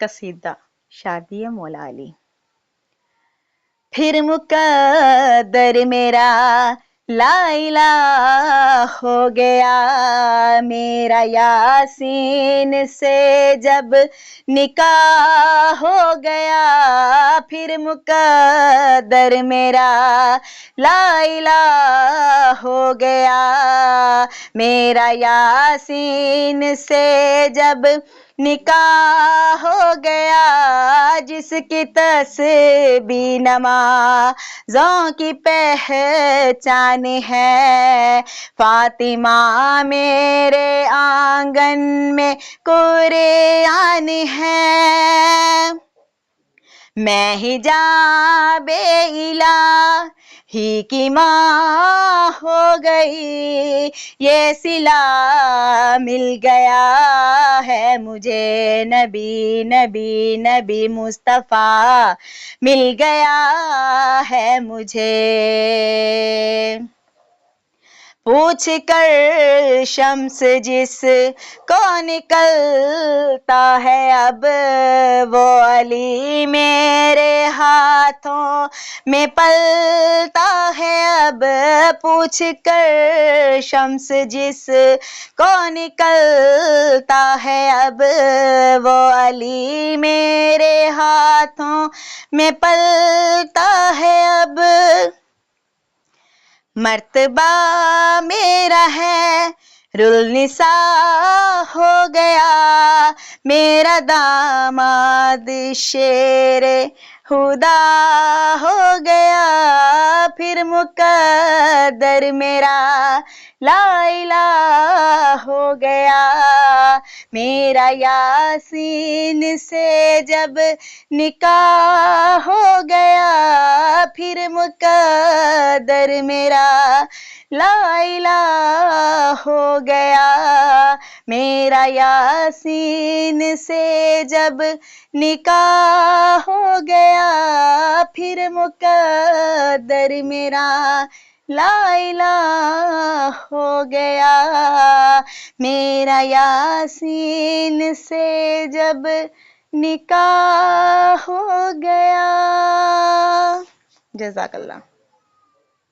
قصیدہ شادی مولا علی۔ پھر مقدر میرا لا الہ ہو گیا، میرا یاسین سے جب نکاح ہو گیا، پھر مقدر میرا لا الہ ہو گیا، میرا یاسین سے جب نکاح ہو گیا، جس کی تسبیح نمازوں کی پہچان ہے، فاطمہ میرے آنگن میں قرآن ہے، میں حجاب الہی کی ماں ہو گئی، یہ صلہ مل گیا ہے مجھے، نبی نبی نبی مصطفیٰ مل گیا ہے مجھے۔ پوچھ کر شمس جس کو نکلتا ہے اب، وہ علی میرے ہاتھوں میں پلتا ہے اب، پوچھ کر شمس جس کو نکلتا ہے اب، وہ علی میرے ہاتھوں میں پلتا ہے اب، مرتبہ میرا ہے النساء ہو گیا، میرا داماد شیر خدا ہو گیا، پھر مقدر میرا لا الہ ہو گیا، میرا یاسین سے جب نکاح ہو گیا، پھر مقدر میرا لا الہ ہو گیا، میرا یاسین سے جب نکاح ہو گیا، پھر مقدر میرا لا الہ ہو گیا، میرا یاسین سے جب نکاح ہو گیا۔ جزاک اللہ۔